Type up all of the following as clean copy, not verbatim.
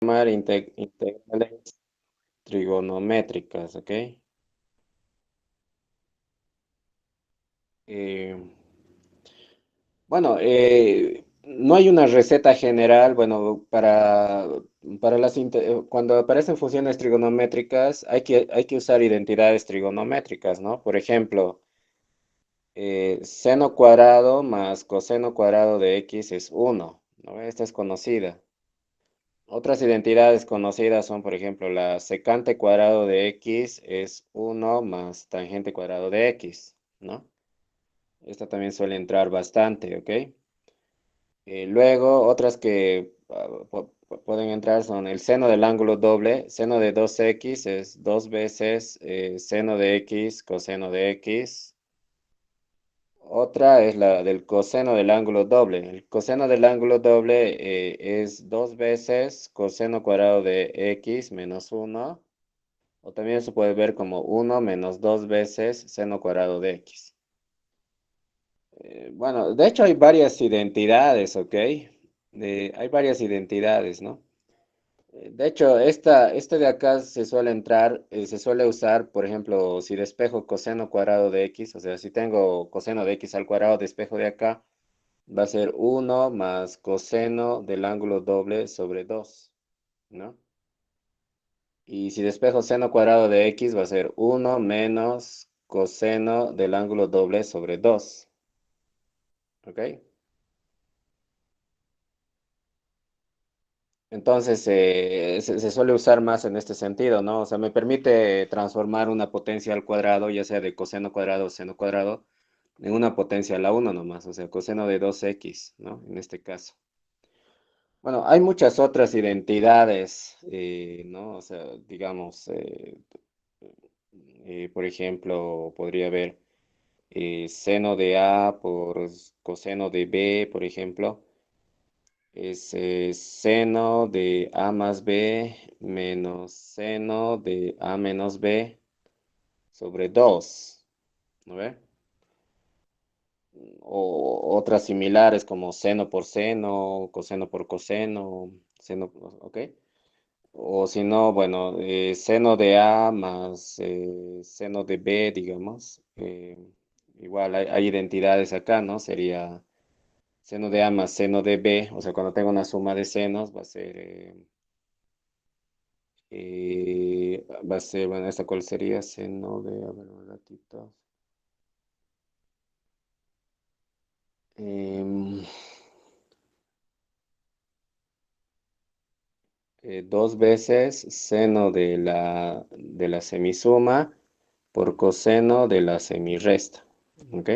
llamar integrales trigonométricas, ¿ok? Eh, bueno, no hay una receta general, bueno, para cuando aparecen funciones trigonométricas hay que usar identidades trigonométricas, ¿no? Por ejemplo, seno cuadrado más coseno cuadrado de x es uno, ¿no? Esta es conocida. Otras identidades conocidas son, por ejemplo, la secante cuadrado de x es uno más tangente cuadrado de x, ¿no? Esta también suele entrar bastante, ¿ok? Luego, otras que pueden entrar son el seno del ángulo doble. Seno de 2x es dos veces seno de x coseno de x. Otra es la del coseno del ángulo doble. El coseno del ángulo doble es dos veces coseno cuadrado de x menos uno. O también se puede ver como uno menos dos veces seno cuadrado de x. Bueno, de hecho hay varias identidades, ¿ok? Hay varias identidades, ¿no? De hecho, esta de acá se suele usar, por ejemplo, si despejo coseno cuadrado de x, o sea, si tengo coseno de x al cuadrado, despejo de acá, va a ser uno más coseno del ángulo doble sobre 2, ¿no? Y si despejo seno cuadrado de x, va a ser uno menos coseno del ángulo doble sobre 2, ¿ok? Entonces, se suele usar más en este sentido, ¿no? O sea, me permite transformar una potencia al cuadrado, ya sea de coseno cuadrado o seno cuadrado, en una potencia a la uno nomás, o sea, coseno de 2x, ¿no? En este caso. Bueno, hay muchas otras identidades, ¿no? O sea, digamos, por ejemplo, podría haber seno de A por coseno de B, por ejemplo. Es seno de A más B menos seno de A menos B sobre 2, ¿no ve? O otras similares como seno por seno, coseno por coseno, seno, ¿ok? O si no, bueno, seno de A más seno de B, digamos. Igual hay identidades acá, ¿no? Sería seno de A más seno de B, o sea, cuando tengo una suma de senos va a ser... va a ser, bueno, ¿esta cuál sería? Seno de, a ver, un ratito. Em, dos veces seno de la semisuma por coseno de la semirresta. ¿Ok?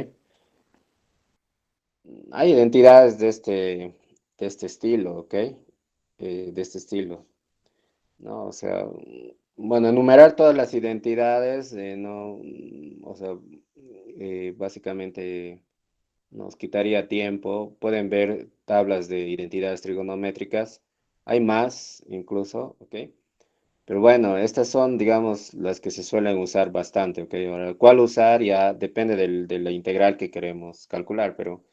Hay identidades de este estilo, ¿ok? De este estilo, ¿no? O sea, bueno, enumerar todas las identidades, no, o sea, básicamente nos quitaría tiempo. Pueden ver tablas de identidades trigonométricas. Hay más incluso, ¿ok? Pero bueno, estas son, digamos, las que se suelen usar bastante, ¿ok? Ahora, ¿cuál usar? Ya depende de la integral que queremos calcular, pero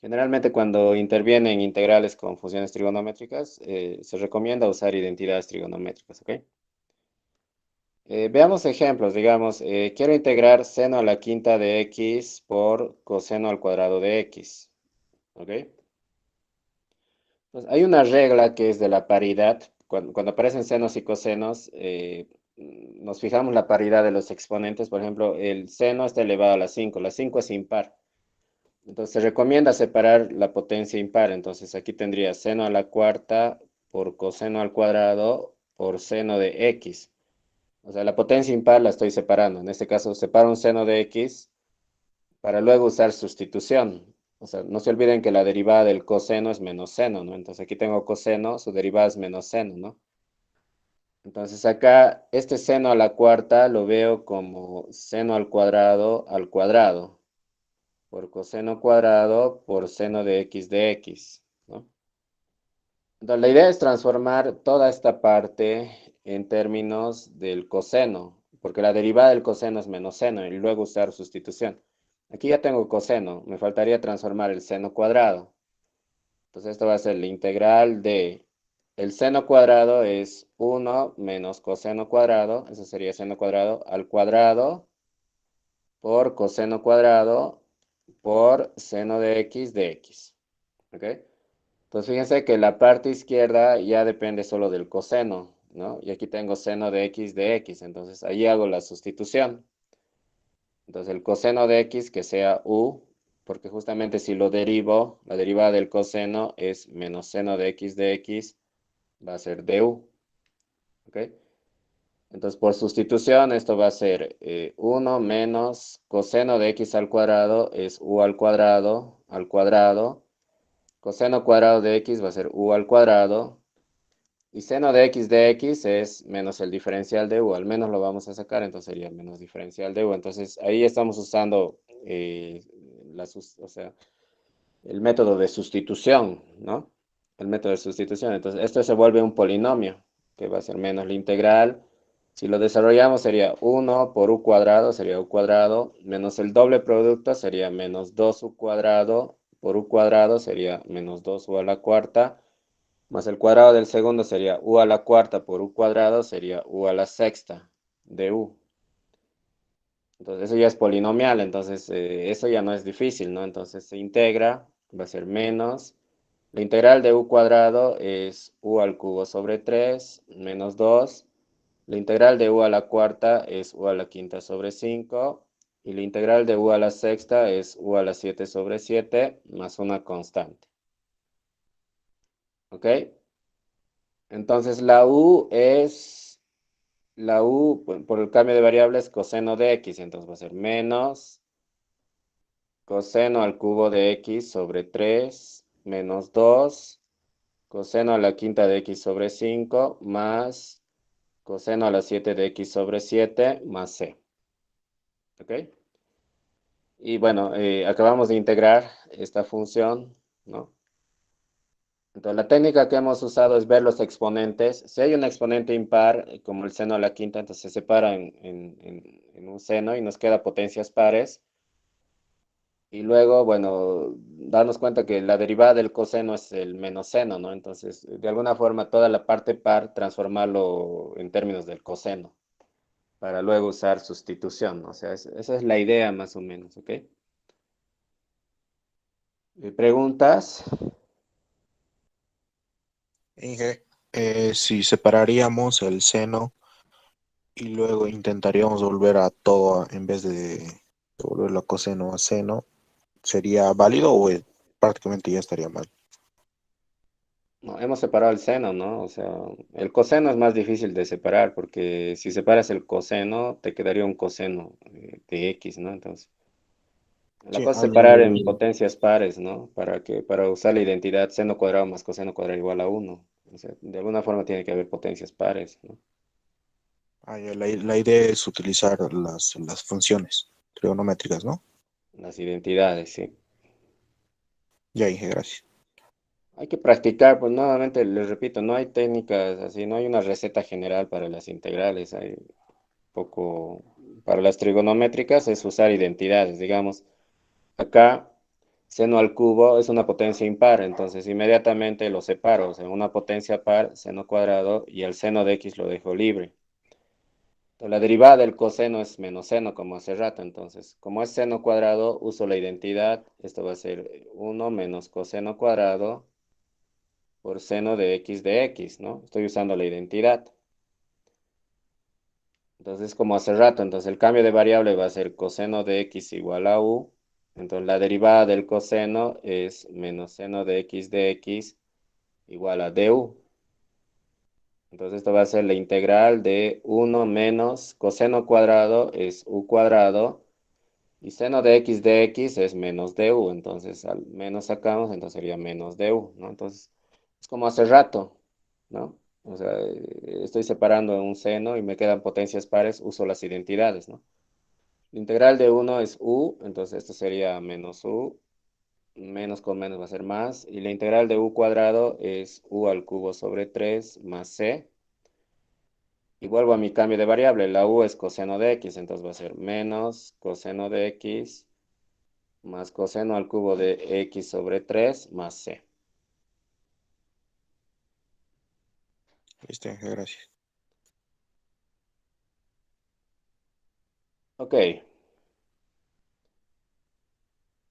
generalmente cuando intervienen integrales con funciones trigonométricas, se recomienda usar identidades trigonométricas, ¿ok? Veamos ejemplos, digamos, quiero integrar seno a la quinta de x por coseno al cuadrado de x, ¿ok? Pues hay una regla que es de la paridad. Cuando aparecen senos y cosenos, nos fijamos la paridad de los exponentes. Por ejemplo, el seno está elevado a la 5. La 5 es impar. Entonces se recomienda separar la potencia impar. Entonces aquí tendría seno a la cuarta por coseno al cuadrado por seno de x. O sea, la potencia impar la estoy separando. En este caso, separo un seno de x para luego usar sustitución. O sea, no se olviden que la derivada del coseno es menos seno, ¿no? Entonces aquí tengo coseno, su derivada es menos seno, ¿no? Entonces acá este seno a la cuarta lo veo como seno al cuadrado, por coseno cuadrado por seno de x, ¿no? Entonces la idea es transformar toda esta parte en términos del coseno, porque la derivada del coseno es menos seno y luego usar sustitución. Aquí ya tengo coseno, me faltaría transformar el seno cuadrado. Entonces esto va a ser la integral de el seno cuadrado es 1 menos coseno cuadrado, eso sería seno cuadrado al cuadrado por coseno cuadrado por seno de x. ¿Ok? Entonces fíjense que la parte izquierda ya depende solo del coseno, ¿no? Y aquí tengo seno de x, entonces ahí hago la sustitución. Entonces el coseno de x que sea u, porque justamente si lo derivo, la derivada del coseno es menos seno de x, va a ser du. ¿Ok? Entonces por sustitución esto va a ser 1 menos coseno de x al cuadrado es u al cuadrado. Coseno cuadrado de x va a ser u al cuadrado. Y seno de x es menos el diferencial de u, al menos lo vamos a sacar, entonces sería menos diferencial de u. Entonces ahí estamos usando o sea, el método de sustitución, ¿no? El método de sustitución. Entonces esto se vuelve un polinomio, que va a ser menos la integral. Si lo desarrollamos sería 1 por u cuadrado, sería u cuadrado, menos el doble producto sería menos 2u cuadrado, por u cuadrado sería menos 2u a la cuarta más el cuadrado del segundo sería u a la cuarta por u cuadrado, sería u a la sexta de u. Entonces eso ya es polinomial, entonces eso ya no es difícil, ¿no? Entonces se integra, va a ser menos. La integral de u cuadrado es u al cubo sobre 3 menos 2. La integral de u a la cuarta es u a la quinta sobre 5. Y la integral de u a la sexta es u a la 7 sobre 7 más una constante. ¿Ok? Entonces la u por el cambio de variables coseno de x, entonces va a ser menos coseno al cubo de x sobre 3 menos 2 coseno a la quinta de x sobre 5 más coseno a la 7 de x sobre 7 más c. ¿Ok? Y bueno, acabamos de integrar esta función, ¿no? Entonces, la técnica que hemos usado es ver los exponentes. Si hay un exponente impar, como el seno a la quinta, entonces se separa en un seno y nos queda potencias pares. Y luego, bueno, darnos cuenta que la derivada del coseno es el menos seno, ¿no? Entonces, de alguna forma, toda la parte par, transformarlo en términos del coseno, para luego usar sustitución, ¿no? O sea, esa es la idea más o menos, ¿ok? ¿Preguntas? Inge, si separaríamos el seno y luego intentaríamos volver a todo en vez de volverlo a coseno a seno, ¿sería válido o prácticamente ya estaría mal? No, hemos separado el seno, ¿no? O sea, el coseno es más difícil de separar porque si separas el coseno, te quedaría un coseno de x, ¿no? Entonces, la Sí, cosa es separar en potencias pares, ¿no? Para usar la identidad seno cuadrado más coseno cuadrado igual a uno. O sea, de alguna forma tiene que haber potencias pares, ¿no? ya, la idea es utilizar las funciones trigonométricas, ¿no? Las identidades, sí. Ya, Inge, gracias. Hay que practicar, pues nuevamente les repito, no hay técnicas así, no hay una receta general para las integrales, hay poco, para las trigonométricas es usar identidades, digamos. Acá, seno al cubo es una potencia impar, entonces inmediatamente lo separo, o sea, una potencia par, seno cuadrado, y el seno de x lo dejo libre. Entonces, la derivada del coseno es menos seno, como hace rato, entonces, como es seno cuadrado, uso la identidad, esto va a ser 1 menos coseno cuadrado por seno de x, ¿no? Estoy usando la identidad. Entonces, como hace rato, entonces el cambio de variable va a ser coseno de x igual a u. Entonces, la derivada del coseno es menos seno de x igual a du. Entonces, esto va a ser la integral de 1 menos coseno cuadrado es u cuadrado. Y seno de x es menos du. Entonces, al menos sacamos, entonces sería menos du, ¿no? Entonces, es como hace rato, ¿no? O sea, estoy separando un seno y me quedan potencias pares, uso las identidades, ¿no? La integral de uno es u, entonces esto sería menos u, menos con menos va a ser más, y la integral de u cuadrado es u al cubo sobre 3 más c, y vuelvo a mi cambio de variable, la u es coseno de x, entonces va a ser menos coseno de x más coseno al cubo de x sobre 3 más c. Listo, Ángel, gracias. Ok,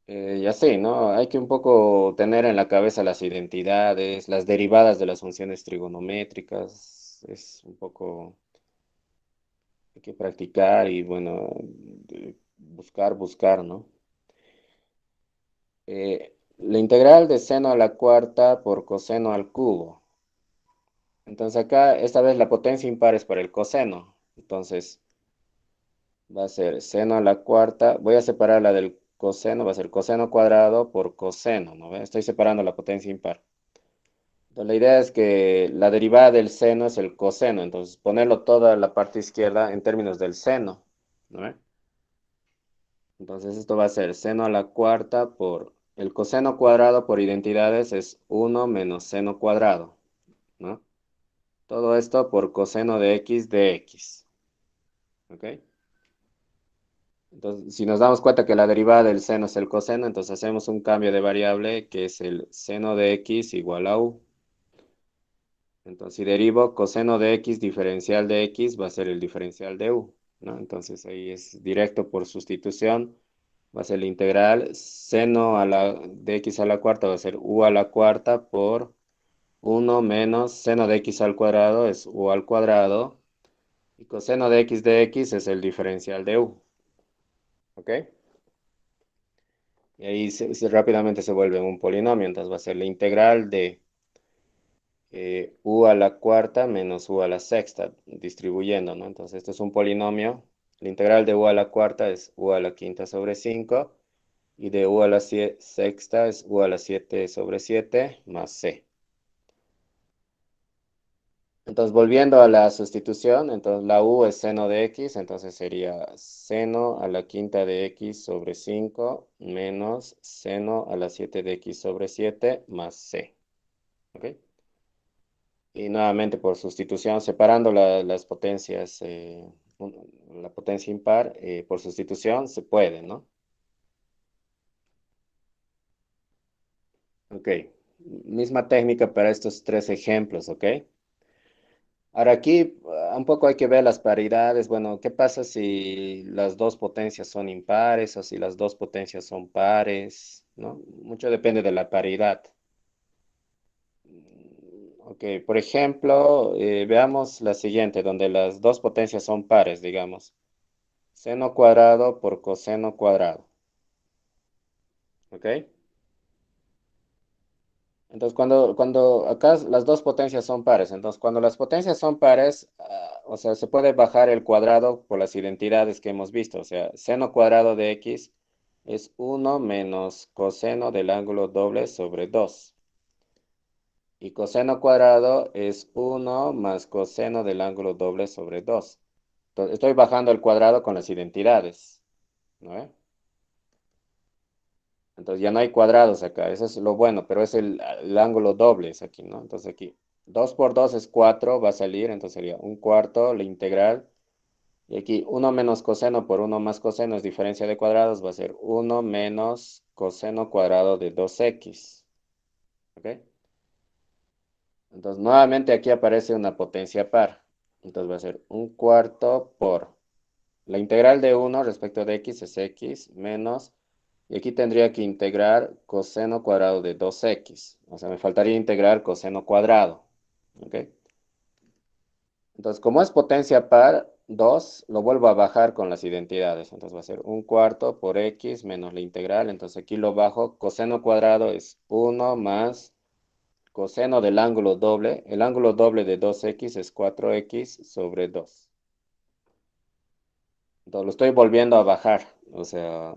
y así, ¿no? Hay que un poco tener en la cabeza las identidades, las derivadas de las funciones trigonométricas. Es un poco, hay que practicar y bueno, buscar, ¿no? La integral de seno a la cuarta por coseno al cubo. Entonces acá, esta vez la potencia impar es para el coseno. Entonces va a ser seno a la cuarta. Voy a separar la del coseno, va a ser coseno cuadrado por coseno, ¿no ve? Estoy separando la potencia impar. Entonces, la idea es que la derivada del seno es el coseno. Entonces ponerlo toda la parte izquierda en términos del seno, ¿no ve? Entonces esto va a ser seno a la cuarta por el coseno cuadrado por identidades es 1 menos seno cuadrado, ¿no? Todo esto por coseno de x, ¿ok? Entonces, si nos damos cuenta que la derivada del seno es el coseno, entonces hacemos un cambio de variable que es el seno de x igual a u. Entonces, si derivo coseno de x diferencial de x, va a ser el diferencial de u, ¿no? Entonces, ahí es directo por sustitución. Va a ser la integral seno de x a la cuarta, va a ser u a la cuarta por 1 menos seno de x al cuadrado es u al cuadrado. Y coseno de x es el diferencial de u. ¿Ok? Y ahí rápidamente se vuelve un polinomio. Entonces va a ser la integral de u a la cuarta menos u a la sexta, distribuyendo, ¿no? Entonces esto es un polinomio. La integral de u a la cuarta es u a la quinta sobre 5. Y de u a la sexta es u a la 7 sobre 7 más c. Entonces, volviendo a la sustitución, entonces la u es seno de x, entonces sería seno a la quinta de x sobre 5 menos seno a la 7 de x sobre 7 más c. ¿Ok? Y nuevamente por sustitución, separando las potencias, la potencia impar, por sustitución se puede, ¿no? Ok. Misma técnica para estos tres ejemplos, ¿ok? Ahora aquí un poco hay que ver las paridades. Bueno, ¿qué pasa si las dos potencias son impares o si las dos potencias son pares? ¿No? Mucho depende de la paridad. Ok, por ejemplo, veamos la siguiente, donde las dos potencias son pares, digamos. Seno cuadrado por coseno cuadrado. ¿Ok? Entonces, cuando acá las dos potencias son pares, entonces cuando las potencias son pares, o sea, se puede bajar el cuadrado por las identidades que hemos visto. O sea, seno cuadrado de x es 1 menos coseno del ángulo doble sobre 2. Y coseno cuadrado es 1 más coseno del ángulo doble sobre 2. Entonces, estoy bajando el cuadrado con las identidades, ¿no? Entonces ya no hay cuadrados acá, eso es lo bueno, pero es el ángulo doble es aquí, ¿no? Entonces aquí 2 por 2 es 4, va a salir, entonces sería un cuarto, la integral. Y aquí uno menos coseno por uno más coseno es diferencia de cuadrados, va a ser uno menos coseno cuadrado de 2x. ¿Ok? Entonces nuevamente aquí aparece una potencia par. Entonces va a ser un cuarto por la integral de uno respecto de x es x menos. Y aquí tendría que integrar coseno cuadrado de 2x. O sea, me faltaría integrar coseno cuadrado. ¿Ok? Entonces, como es potencia par, 2 lo vuelvo a bajar con las identidades. Entonces va a ser un cuarto por x menos la integral. Entonces aquí lo bajo. Coseno cuadrado es 1 más coseno del ángulo doble. El ángulo doble de 2x es 4x sobre 2. Entonces lo estoy volviendo a bajar. O sea,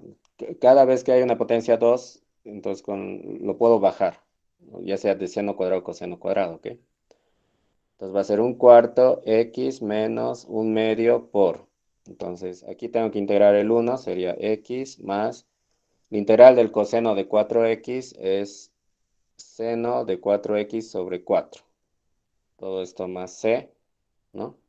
cada vez que hay una potencia 2, entonces lo puedo bajar, ¿no? Ya sea de seno cuadrado o coseno cuadrado, ¿ok? Entonces va a ser un cuarto x menos un medio por. Entonces aquí tengo que integrar el 1, sería x más la integral del coseno de 4x es seno de 4x sobre 4. Todo esto más c, ¿no?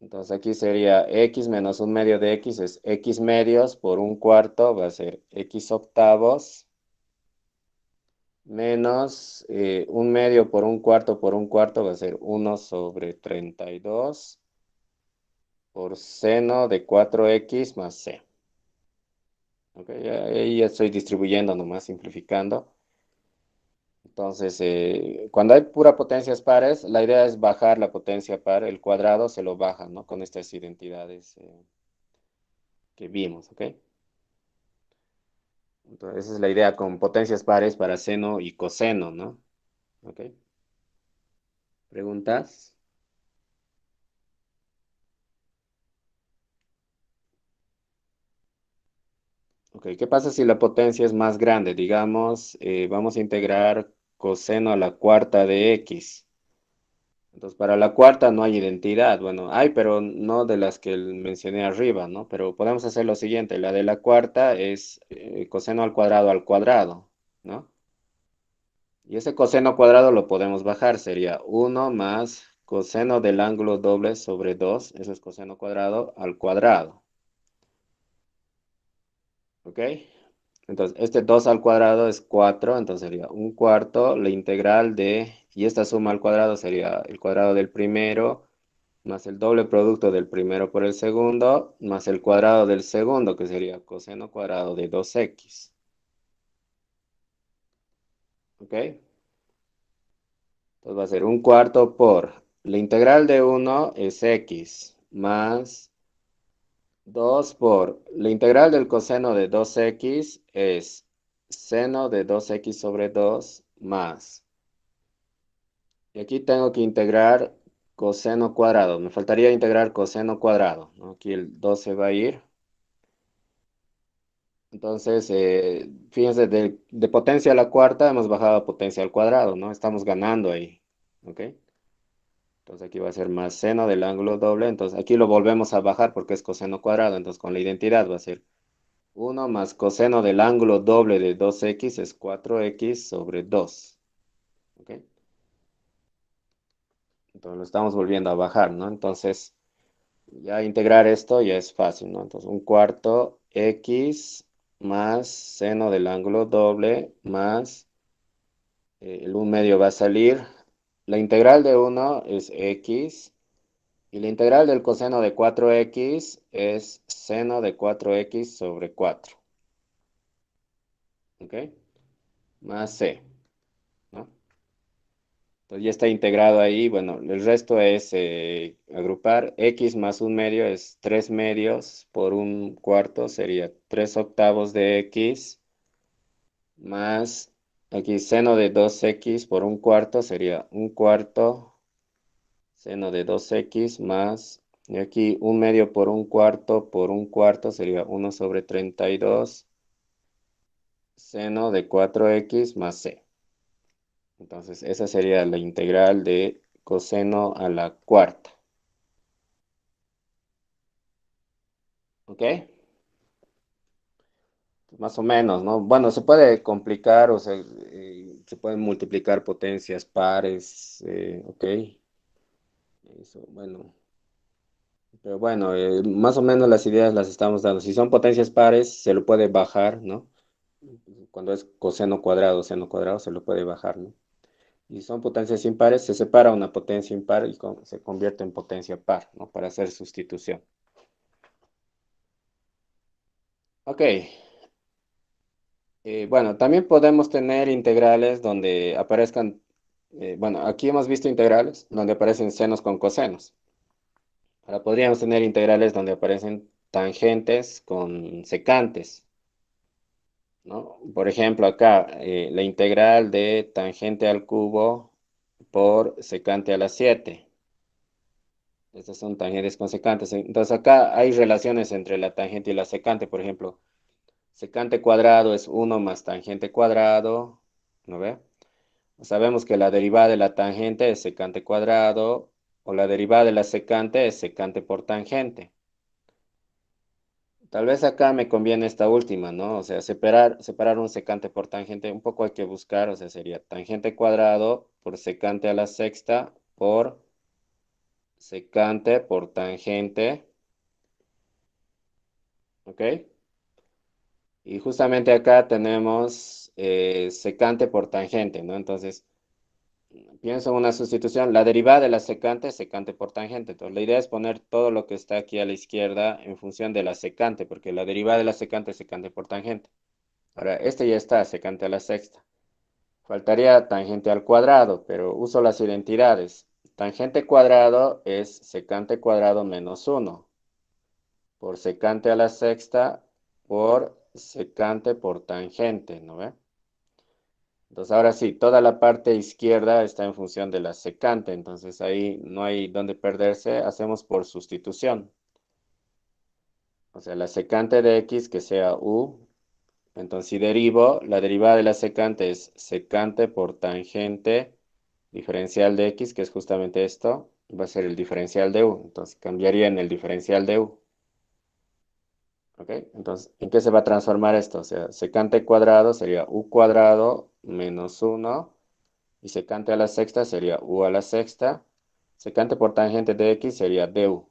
Entonces aquí sería x menos un medio de x es x medios por un cuarto, va a ser x octavos menos un medio por un cuarto va a ser 1/32 por seno de 4x más c. Ok, ahí ya estoy distribuyendo nomás, simplificando. Entonces, cuando hay pura potencias pares, la idea es bajar la potencia par, el cuadrado se lo baja, ¿no? Con estas identidades que vimos, ¿ok? Entonces, esa es la idea con potencias pares para seno y coseno, ¿no? ¿Ok? ¿Preguntas? Ok, ¿qué pasa si la potencia es más grande? Digamos, vamos a integrar coseno a la cuarta de x. Entonces, para la cuarta no hay identidad. Bueno, hay, pero no de las que mencioné arriba, ¿no? Pero podemos hacer lo siguiente. La de la cuarta es coseno al cuadrado, ¿no? Y ese coseno cuadrado lo podemos bajar. Sería 1 más coseno del ángulo doble sobre 2. Eso es coseno cuadrado al cuadrado. ¿Ok? Entonces, este 2 al cuadrado es 4, entonces sería un cuarto, la integral de, y esta suma al cuadrado sería el cuadrado del primero, más el doble producto del primero por el segundo, más el cuadrado del segundo, que sería coseno cuadrado de 2x. ¿Ok? Entonces va a ser un cuarto por, la integral de 1 es x, más 2 por, la integral del coseno de 2x es seno de 2x sobre 2 más. Y aquí tengo que integrar coseno cuadrado. Me faltaría integrar coseno cuadrado, ¿no? Aquí el 2 se va a ir. Entonces, fíjense, de potencia a la cuarta hemos bajado a potencia al cuadrado, ¿no? Estamos ganando ahí, ¿ok? Entonces aquí va a ser más seno del ángulo doble. Entonces aquí lo volvemos a bajar porque es coseno cuadrado. Entonces con la identidad va a ser 1 más coseno del ángulo doble de 2x es 4x sobre 2, ¿ok? Entonces lo estamos volviendo a bajar, ¿no? Entonces... Ya integrar esto ya es fácil, ¿no? Entonces, un cuarto x más seno del ángulo doble más el 1 medio va a salir. La integral de 1 es x y la integral del coseno de 4x es seno de 4x sobre 4. ¿Ok? Más c, ¿no? Entonces ya está integrado ahí. Bueno, el resto es agrupar. X más 1 medio es 3 medios por un cuarto. Sería 3 octavos de x más aquí seno de 2x por un cuarto. Sería un cuarto seno de 2x más. Y aquí 1 medio por un cuarto sería 1/32 seno de 4x más c. Entonces, esa sería la integral de coseno a la cuarta. ¿Ok? Más o menos, ¿no? Bueno, se puede complicar, o sea, se pueden multiplicar potencias pares, ¿ok? Eso, bueno. Pero bueno, más o menos las ideas las estamos dando. Si son potencias pares, se lo puede bajar, ¿no? Cuando es coseno cuadrado, seno cuadrado, se lo puede bajar, ¿no? Y son potencias impares, se separa una potencia impar y se convierte en potencia par, ¿no? Para hacer sustitución. Ok. Bueno, también podemos tener integrales donde aparezcan, bueno, aquí hemos visto integrales donde aparecen senos con cosenos. Ahora podríamos tener integrales donde aparecen tangentes con secantes, ¿no? Por ejemplo, acá, la integral de tangente al cubo por secante a la 7. Estas son tangentes con secantes. Entonces acá hay relaciones entre la tangente y la secante. Por ejemplo, secante cuadrado es 1 más tangente cuadrado, ¿no ve? Sabemos que la derivada de la tangente es secante cuadrado o la derivada de la secante es secante por tangente. Tal vez acá me conviene esta última, ¿no? O sea, separar un secante por tangente, un poco hay que buscar, o sea, sería tangente cuadrado por secante a la sexta por secante por tangente, ¿ok? Y justamente acá tenemos secante por tangente, ¿no? Entonces, pienso en una sustitución. La derivada de la secante es secante por tangente. Entonces, la idea es poner todo lo que está aquí a la izquierda en función de la secante, porque la derivada de la secante es secante por tangente. Ahora, este ya está, secante a la sexta. Faltaría tangente al cuadrado, pero uso las identidades. Tangente cuadrado es secante cuadrado menos uno por secante a la sexta por secante por tangente, ¿no ve? Entonces ahora sí, toda la parte izquierda está en función de la secante, entonces ahí no hay donde perderse, hacemos por sustitución. O sea, la secante de x que sea u, entonces si derivo, la derivada de la secante es secante por tangente diferencial de x, que es justamente esto, va a ser el diferencial de u, entonces cambiaría en el diferencial de u. ¿Ok? Entonces, ¿en qué se va a transformar esto? O sea, secante cuadrado sería u cuadrado menos uno. Y secante a la sexta sería u a la sexta. Secante por tangente de x sería du.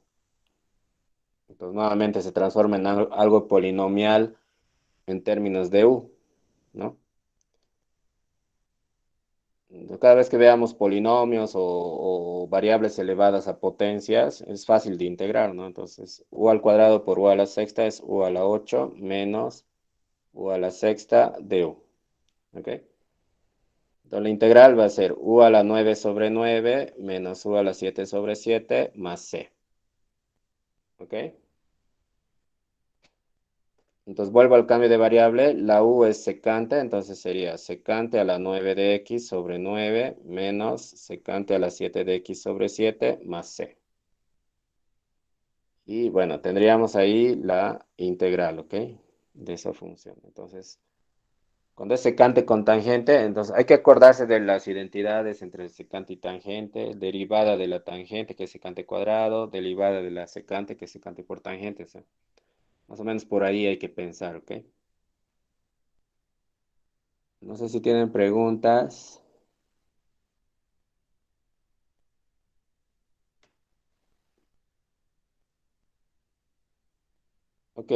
Entonces, nuevamente se transforma en algo polinomial en términos de u, ¿no? Entonces, cada vez que veamos polinomios o variables elevadas a potencias, es fácil de integrar, ¿no? Entonces, u al cuadrado por u a la sexta es u a la 8 menos u a la sexta de u. ¿Ok? Entonces la integral va a ser u a la 9 sobre 9 menos u a la 7 sobre 7 más c. ¿Ok? Entonces vuelvo al cambio de variable. La u es secante, entonces sería secante a la 9 de x sobre 9 menos secante a la 7 de x sobre 7 más c. Y bueno, tendríamos ahí la integral, ¿ok? De esa función. Entonces, cuando es secante con tangente, entonces hay que acordarse de las identidades entre secante y tangente, derivada de la tangente, que es secante cuadrado, derivada de la secante, que es secante por tangente. O sea, más o menos por ahí hay que pensar, ¿ok? No sé si tienen preguntas. Ok,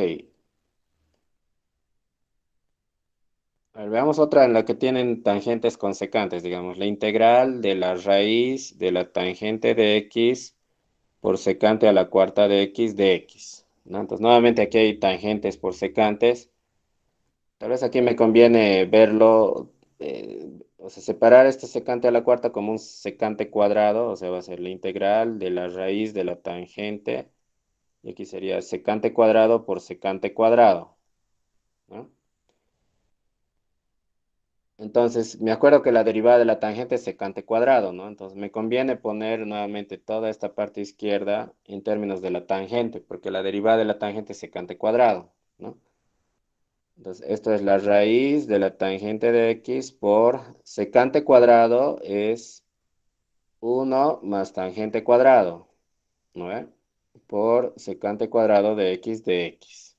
a ver, veamos otra en la que tienen tangentes con secantes, digamos, la integral de la raíz de la tangente de x por secante a la cuarta de x, ¿no? Entonces, nuevamente aquí hay tangentes por secantes. Tal vez aquí me conviene verlo, o sea, separar este secante a la cuarta como un secante cuadrado, o sea, va a ser la integral de la raíz de la tangente, y aquí sería secante cuadrado por secante cuadrado, ¿no? Entonces, me acuerdo que la derivada de la tangente es secante cuadrado, ¿no? Entonces, me conviene poner nuevamente toda esta parte izquierda en términos de la tangente, porque la derivada de la tangente es secante cuadrado, ¿no? Entonces, esto es la raíz de la tangente de x por secante cuadrado es uno más tangente cuadrado, ¿no ve? Por secante cuadrado de x.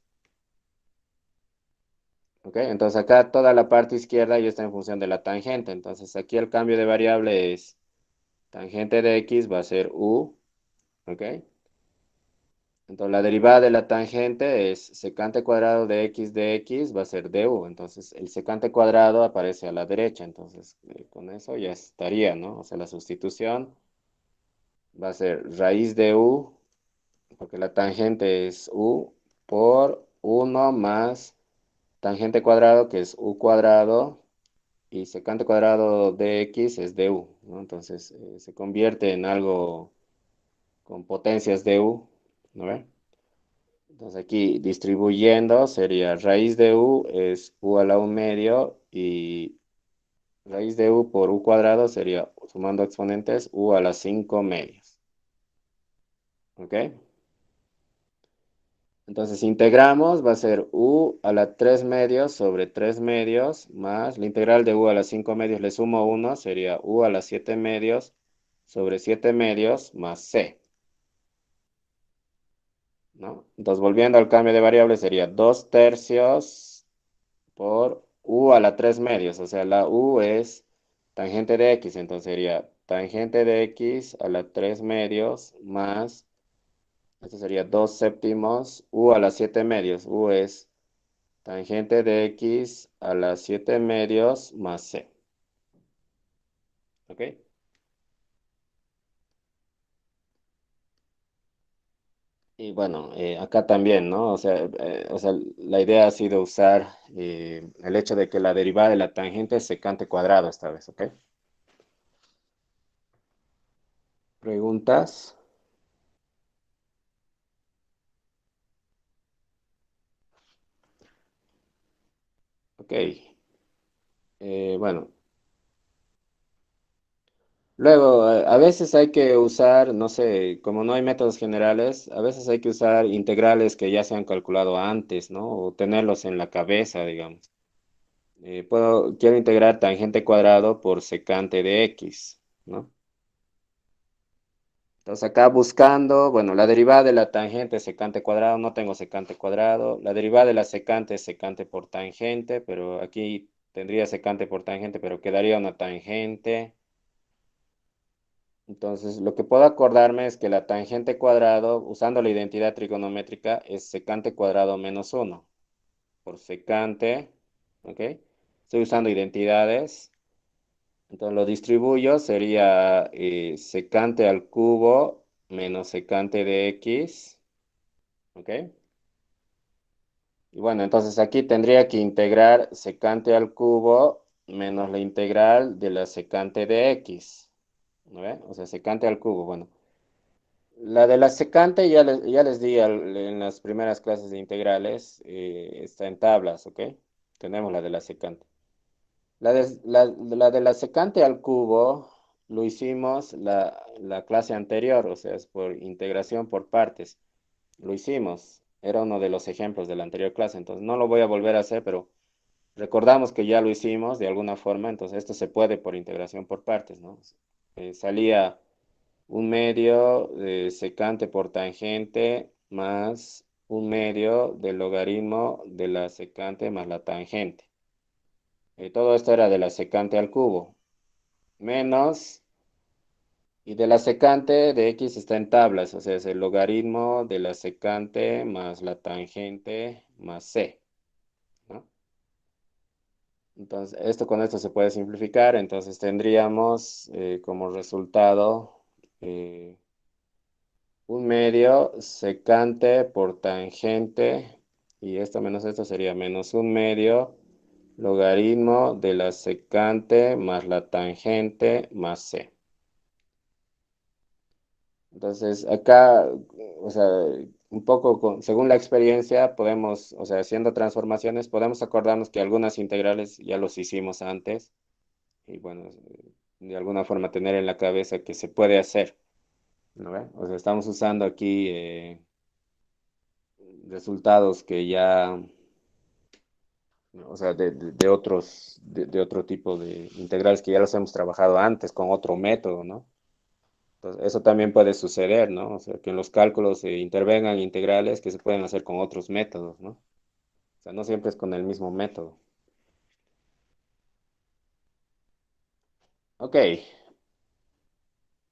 ¿Ok? Entonces, acá toda la parte izquierda ya está en función de la tangente. Entonces, aquí el cambio de variable es tangente de x va a ser u, ¿ok? Entonces la derivada de la tangente es secante cuadrado de x va a ser du. Entonces el secante cuadrado aparece a la derecha. Entonces con eso ya estaría, ¿no? O sea, la sustitución va a ser raíz de u, porque la tangente es u, por uno más tangente cuadrado, que es u cuadrado, y secante cuadrado de x es du, ¿no? Entonces se convierte en algo con potencias de u, ¿no ve? Entonces aquí distribuyendo sería raíz de u es u a la 1 medio y raíz de u por u cuadrado sería, sumando exponentes, u a la 5 medios. ¿Ok? Entonces integramos, va a ser u a la 3 medios sobre 3 medios más la integral de u a la 5 medios, le sumo 1, sería u a la 7 medios sobre 7 medios más c, ¿no? Entonces volviendo al cambio de variable sería 2 tercios por u a la 3 medios, o sea, la u es tangente de x, entonces sería tangente de x a la 3 medios más, esto sería 2 séptimos, u a la 7 medios, u es Tangente de x a las 7 medios más c. ¿Ok? Y bueno, acá también, ¿no? O sea, la idea ha sido usar el hecho de que la derivada de la tangente es secante cuadrado esta vez, ¿ok? ¿Preguntas? Ok. Bueno, luego, a veces hay que usar, no sé, como no hay métodos generales, a veces hay que usar integrales que ya se han calculado antes, ¿no? O tenerlos en la cabeza, digamos. Quiero integrar tangente cuadrado por secante de x, ¿no? Entonces acá buscando, bueno, la derivada de la tangente es secante cuadrado, no tengo secante cuadrado. La derivada de la secante es secante por tangente, pero aquí tendría secante por tangente, pero quedaría una tangente. Entonces, lo que puedo acordarme es que la tangente cuadrado, usando la identidad trigonométrica, es secante cuadrado menos uno por secante, ¿ok? Estoy usando identidades. Entonces lo distribuyo, sería secante al cubo menos secante de x, ¿ok? Y bueno, entonces aquí tendría que integrar secante al cubo menos la integral de la secante de x, ¿no ve? O sea, secante al cubo, bueno. La de la secante ya les di en las primeras clases de integrales, está en tablas, ¿ok? Tenemos la de la secante. La de la secante al cubo lo hicimos la clase anterior, o sea, es por integración por partes. Lo hicimos, era uno de los ejemplos de la anterior clase, entonces no lo voy a volver a hacer, pero recordamos que ya lo hicimos de alguna forma, entonces esto se puede por integración por partes, ¿no? Salía un medio de secante por tangente más un medio del logaritmo de la secante más la tangente. Todo esto era de la secante al cubo, menos, y de la secante de x está en tablas, o sea, es el logaritmo de la secante más la tangente más c, ¿no? Entonces, esto con esto se puede simplificar, entonces tendríamos como resultado eh, un medio secante por tangente, y esto menos esto sería menos un medio logaritmo de la secante más la tangente más c. Entonces, acá, o sea, un poco según la experiencia, podemos, o sea, haciendo transformaciones, podemos acordarnos que algunas integrales ya los hicimos antes y bueno, de alguna forma tener en la cabeza que se puede hacer, ¿no ve? O sea, estamos usando aquí resultados que ya, o sea, de otros, de otro tipo de integrales que ya los hemos trabajado antes con otro método, ¿no? Entonces, eso también puede suceder, ¿no? O sea, que en los cálculos se intervengan integrales que se pueden hacer con otros métodos, ¿no? O sea, no siempre es con el mismo método. Ok.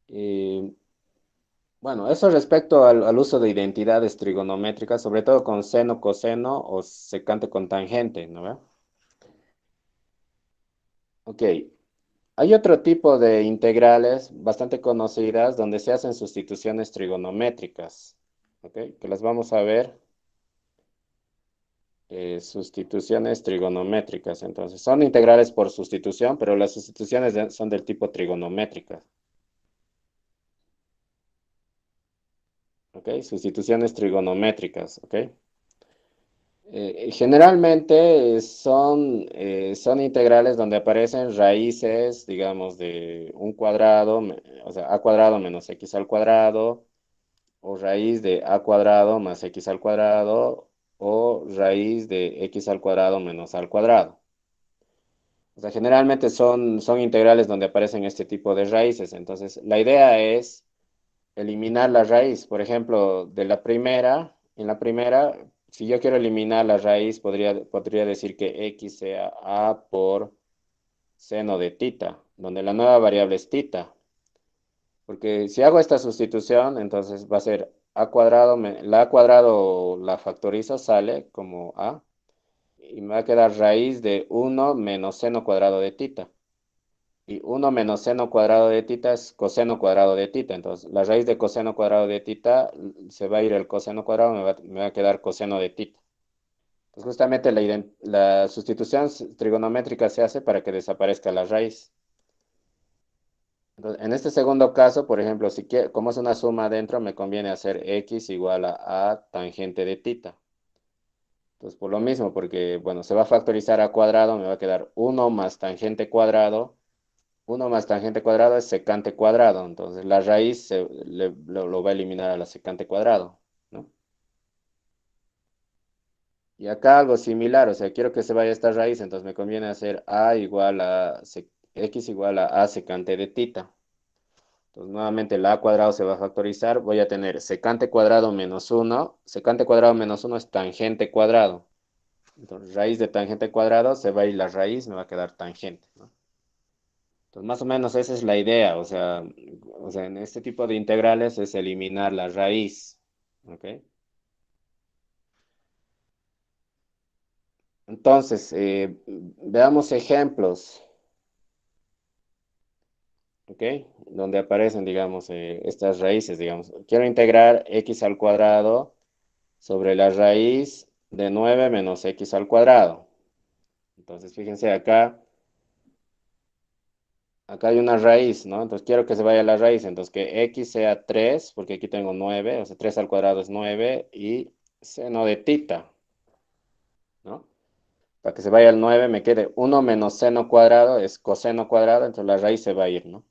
Y, bueno, eso respecto al uso de identidades trigonométricas, sobre todo con seno, coseno o secante con tangente, ¿no ve? Ok. Hay otro tipo de integrales bastante conocidas donde se hacen sustituciones trigonométricas, ¿ok? Que las vamos a ver. Sustituciones trigonométricas. Entonces, son integrales por sustitución, pero las sustituciones son del tipo trigonométricas. ¿Ok? Sustituciones trigonométricas. ¿Ok? Generalmente son integrales donde aparecen raíces, digamos, de un cuadrado, o sea, a cuadrado menos x al cuadrado, o raíz de a cuadrado más x al cuadrado, o raíz de x al cuadrado menos a al cuadrado. O sea, generalmente son integrales donde aparecen este tipo de raíces. Entonces, la idea es eliminar la raíz. Por ejemplo, en la primera, si yo quiero eliminar la raíz, podría decir que x sea a por seno de tita, donde la nueva variable es tita. Porque si hago esta sustitución, entonces va a ser a cuadrado, la a cuadrado la factorizo, sale como a. y me va a quedar raíz de 1 menos seno cuadrado de tita. Y 1 menos seno cuadrado de tita es coseno cuadrado de tita. Entonces, la raíz de coseno cuadrado de tita se va a ir el coseno cuadrado, me va a quedar coseno de tita. Entonces, justamente la sustitución trigonométrica se hace para que desaparezca la raíz. Entonces, en este segundo caso, por ejemplo, si como es una suma adentro, me conviene hacer x igual a tangente de tita. Entonces, por lo mismo, porque, bueno, se va a factorizar a cuadrado, me va a quedar 1 más tangente cuadrado. 1 más tangente cuadrado es secante cuadrado. Entonces, la raíz lo va a eliminar a la secante cuadrado, ¿no? Y acá algo similar, o sea, quiero que se vaya esta raíz, entonces me conviene hacer x igual a secante de tita. Entonces, nuevamente el a cuadrado se va a factorizar. Voy a tener secante cuadrado menos 1. Secante cuadrado menos 1 es tangente cuadrado. Entonces, raíz de tangente cuadrado, se va a ir la raíz, me va a quedar tangente, ¿no? Entonces, más o menos esa es la idea. O sea, en este tipo de integrales es eliminar la raíz. ¿Ok? Entonces, veamos ejemplos. ¿Ok? Donde aparecen, digamos, estas raíces, digamos. Quiero integrar x al cuadrado sobre la raíz de 9 menos x al cuadrado. Entonces, fíjense acá hay una raíz, ¿no? Entonces, quiero que se vaya la raíz. Entonces, que x sea 3 porque aquí tengo 9, o sea, 3 al cuadrado es 9, y seno de tita, ¿no? Para que se vaya el 9 me quede 1 menos seno cuadrado, es coseno cuadrado, entonces la raíz se va a ir, ¿no?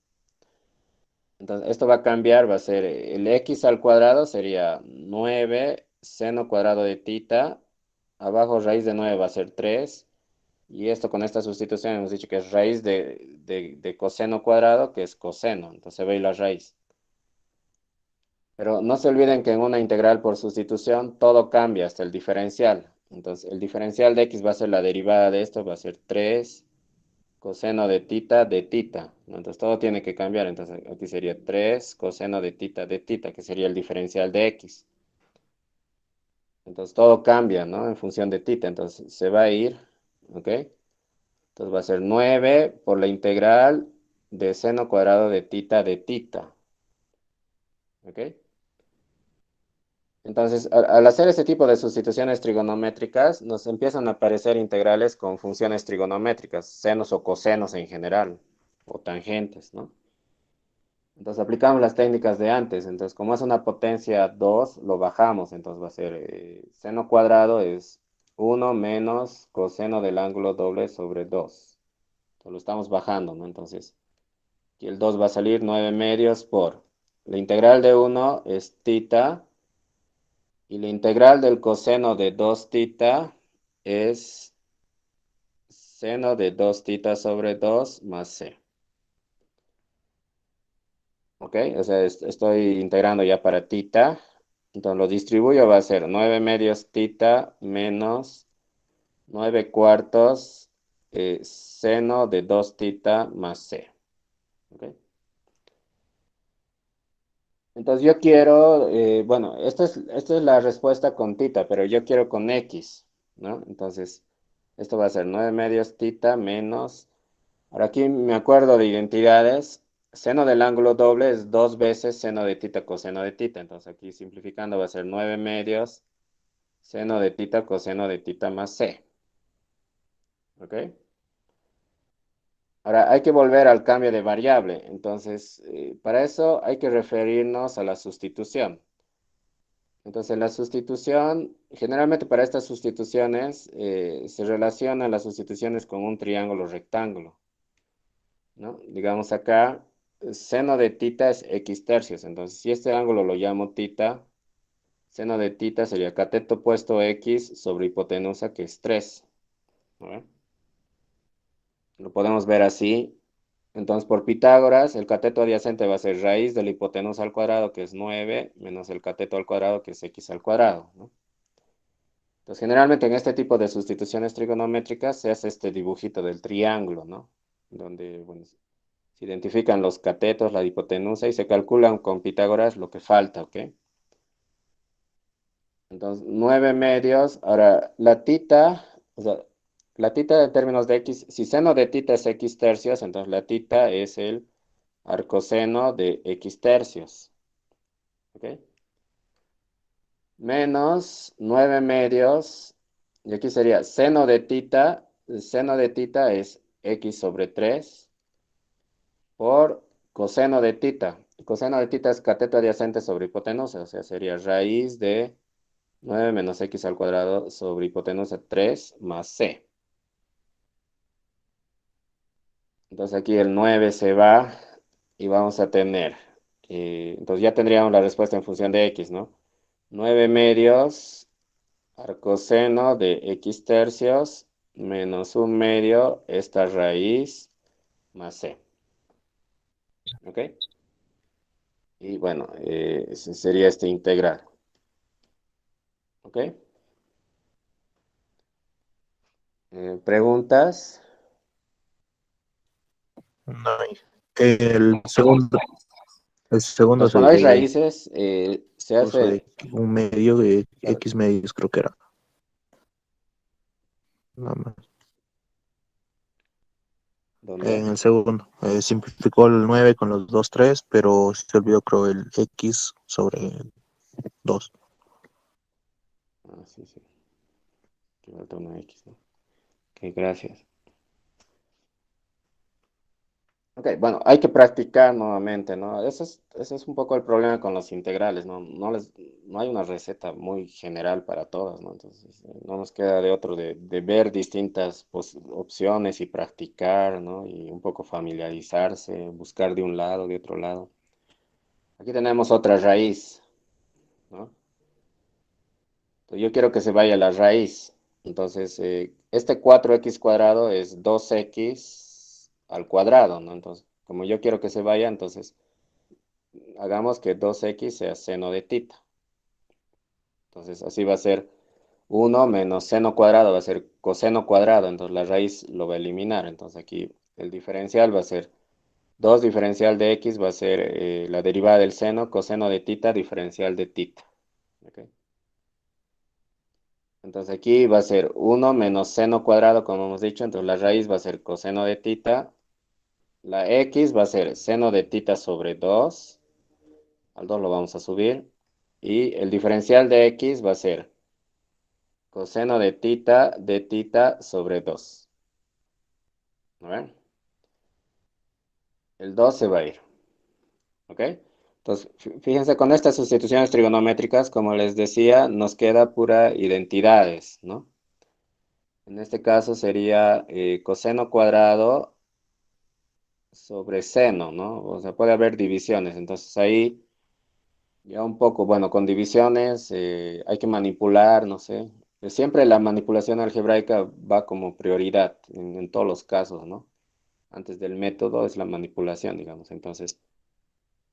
Entonces, esto va a cambiar, va a ser el x al cuadrado, sería 9 seno cuadrado de tita, abajo raíz de 9 va a ser 3. Y esto con esta sustitución hemos dicho que es raíz de coseno cuadrado, que es coseno. Entonces se ve la raíz. Pero no se olviden que en una integral por sustitución todo cambia hasta el diferencial. Entonces el diferencial de x va a ser la derivada de esto, va a ser 3 coseno de tita, ¿no? Entonces todo tiene que cambiar. Entonces aquí sería 3 coseno de tita, que sería el diferencial de x. Entonces todo cambia, ¿no? En función de tita. Entonces se va a ir, ¿ok? Entonces va a ser 9 por la integral de seno cuadrado de tita de tita. ¿Ok? Entonces, al hacer este tipo de sustituciones trigonométricas, nos empiezan a aparecer integrales con funciones trigonométricas, senos o cosenos en general, o tangentes, ¿no? Entonces aplicamos las técnicas de antes. Entonces, como es una potencia 2, lo bajamos. Entonces va a ser seno cuadrado es 1 menos coseno del ángulo doble sobre 2. Entonces lo estamos bajando, ¿no? Entonces, y el 2 va a salir 9 medios por la integral de 1 es tita, y la integral del coseno de 2 tita es seno de 2 tita sobre 2 más c. ¿Ok? O sea, estoy integrando ya para tita. Entonces lo distribuyo, va a ser 9 medios tita menos 9 cuartos seno de 2 tita más c. ¿Ok? Entonces yo quiero, bueno, esta es la respuesta con tita, pero yo quiero con x, ¿no? Entonces, esto va a ser 9 medios tita menos, ahora aquí me acuerdo de identidades, seno del ángulo doble es 2 veces seno de tita coseno de tita, entonces aquí simplificando va a ser 9 medios seno de tita coseno de tita más c, ¿ok? Ahora hay que volver al cambio de variable, entonces para eso hay que referirnos a la sustitución. Entonces, la sustitución, generalmente para estas sustituciones, se relacionan las sustituciones con un triángulo rectángulo, ¿no? Digamos acá, seno de tita es x tercios. Entonces, si este ángulo lo llamo tita, seno de tita sería cateto opuesto x sobre hipotenusa, que es 3, ¿no? Lo podemos ver así. Entonces, por Pitágoras, el cateto adyacente va a ser raíz de la hipotenusa al cuadrado, que es 9, menos el cateto al cuadrado, que es x al cuadrado, ¿no? Entonces, generalmente en este tipo de sustituciones trigonométricas se hace este dibujito del triángulo, ¿no? Donde, bueno, se identifican los catetos, la hipotenusa y se calculan con Pitágoras lo que falta, ¿ok? Entonces, 9 medios. Ahora, la tita O sea, la tita en términos de x, si seno de tita es x tercios, entonces la tita es el arcoseno de x tercios. ¿Ok? Menos 9 medios. Y aquí sería seno de tita. El seno de tita es x sobre 3 por coseno de tita. Coseno de tita es cateto adyacente sobre hipotenusa. O sea, sería raíz de 9 menos x al cuadrado sobre hipotenusa 3 más c. Entonces aquí el 9 se va y vamos a tener, entonces ya tendríamos la respuesta en función de x, ¿no? 9 medios arcoseno de x tercios menos un medio esta raíz más c, ¿ok? Y bueno, ese sería este integral, ¿ok? ¿Preguntas? No hay. El segundo, el segundo Entonces es cuando el hay de raíces, se curso hace, de un medio de claro, X medios, creo que era. Nada más. ¿dónde? En el segundo, simplificó el 9 con los dos 3 pero se olvidó, creo, el X sobre 2. Ah, sí, sí, que falta una x, ¿no? Ok, gracias. Ok, bueno, hay que practicar nuevamente, ¿no? Ese es un poco el problema con los integrales, ¿no? No hay una receta muy general para todas, ¿no? Entonces, no nos queda de otro de ver distintas opciones y practicar, ¿no? Y un poco familiarizarse, buscar de un lado, de otro lado. Aquí tenemos otra raíz, ¿no? Entonces, yo quiero que se vaya la raíz. Entonces, este 4x cuadrado es 2x al cuadrado, ¿no? Entonces, como yo quiero que se vaya, entonces hagamos que 2x sea seno de tita. Entonces, así va a ser 1 menos seno cuadrado, va a ser coseno cuadrado. Entonces, la raíz lo va a eliminar. Entonces, aquí el diferencial va a ser 2 diferencial de x, va a ser la derivada del seno, coseno de tita, diferencial de tita. ¿Ok? Entonces, aquí va a ser 1 menos seno cuadrado, como hemos dicho. Entonces, la raíz va a ser coseno de tita. La x va a ser seno de tita sobre 2. Al 2 lo vamos a subir. Y el diferencial de x va a ser coseno de tita sobre 2. ¿No ven? El 2 se va a ir. ¿Ok? Entonces, fíjense, con estas sustituciones trigonométricas, como les decía, nos queda pura identidades, ¿no? En este caso sería coseno cuadrado sobre seno, ¿no? O sea, puede haber divisiones. Entonces ahí ya un poco, bueno, con divisiones hay que manipular, no sé. Siempre la manipulación algebraica va como prioridad en todos los casos, ¿no? Antes del método es la manipulación, digamos. Entonces,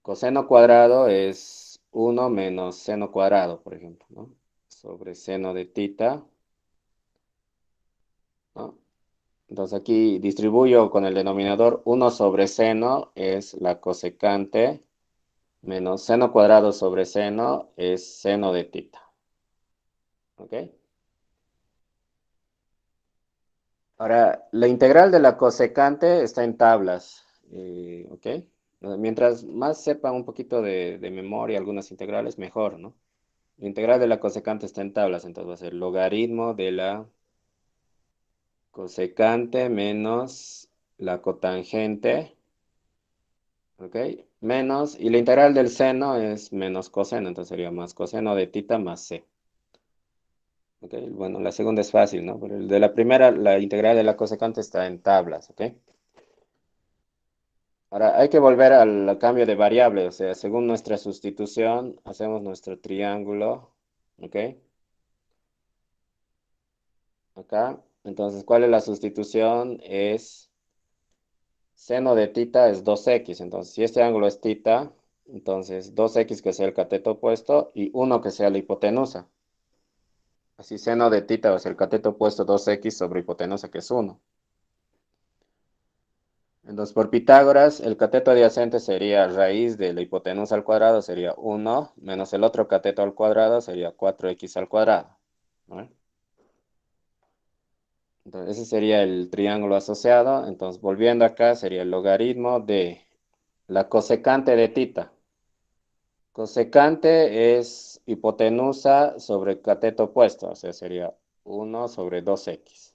coseno cuadrado es 1 menos seno cuadrado, por ejemplo, ¿no? Sobre seno de tita, ¿no? Entonces aquí distribuyo con el denominador 1 sobre seno es la cosecante, menos seno cuadrado sobre seno es seno de tita, ¿ok? Ahora, la integral de la cosecante está en tablas, ¿ok? Mientras más sepan un poquito de memoria algunas integrales, mejor, ¿no? La integral de la cosecante está en tablas, entonces va a ser logaritmo de la cosecante menos la cotangente, ¿ok? Menos, y la integral del seno es menos coseno, entonces sería más coseno de tita más c. ¿Ok? Bueno, la segunda es fácil, ¿no? Pero el de la primera, la integral de la cosecante está en tablas, ¿ok? Ahora hay que volver al cambio de variable, o sea, según nuestra sustitución, hacemos nuestro triángulo, ¿ok? Acá. Entonces, ¿cuál es la sustitución? Es seno de tita es 2x. Entonces, si este ángulo es tita, entonces 2x que sea el cateto opuesto y 1 que sea la hipotenusa. Así seno de tita va a ser el cateto opuesto 2x sobre hipotenusa que es 1. Entonces, por Pitágoras, el cateto adyacente sería raíz de la hipotenusa al cuadrado, sería 1, menos el otro cateto al cuadrado sería 4x al cuadrado, ¿no? Entonces, ese sería el triángulo asociado. Entonces, volviendo acá, sería el logaritmo de la cosecante de tita. Cosecante es hipotenusa sobre cateto opuesto, o sea, sería 1/2x.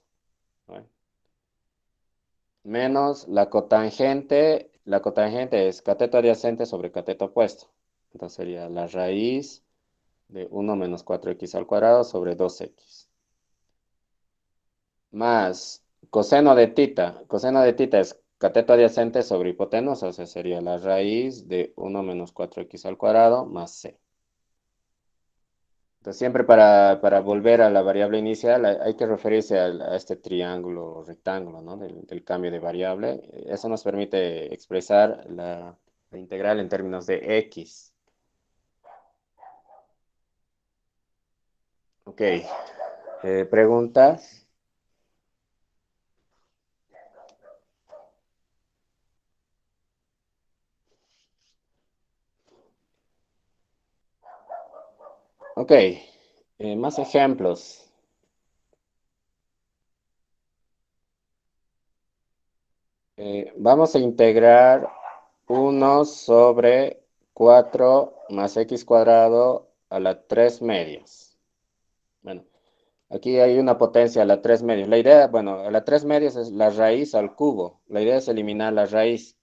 ¿No? Menos la cotangente es cateto adyacente sobre cateto opuesto. Entonces sería la raíz de 1 - 4x² sobre 2x. Más coseno de tita. Coseno de tita es cateto adyacente sobre hipotenusa, o sea, sería la raíz de 1 - 4x² más c. Entonces, siempre para volver a la variable inicial hay que referirse a este triángulo rectángulo, ¿no? Del cambio de variable. Eso nos permite expresar la integral en términos de x. Ok. ¿Preguntas? Ok. Más ejemplos. Vamos a integrar 1/4 más x² a la 3 medios. Bueno, aquí hay una potencia a la 3 medios. La idea, bueno, a la 3 medios es la raíz al cubo. La idea es eliminar la raíz.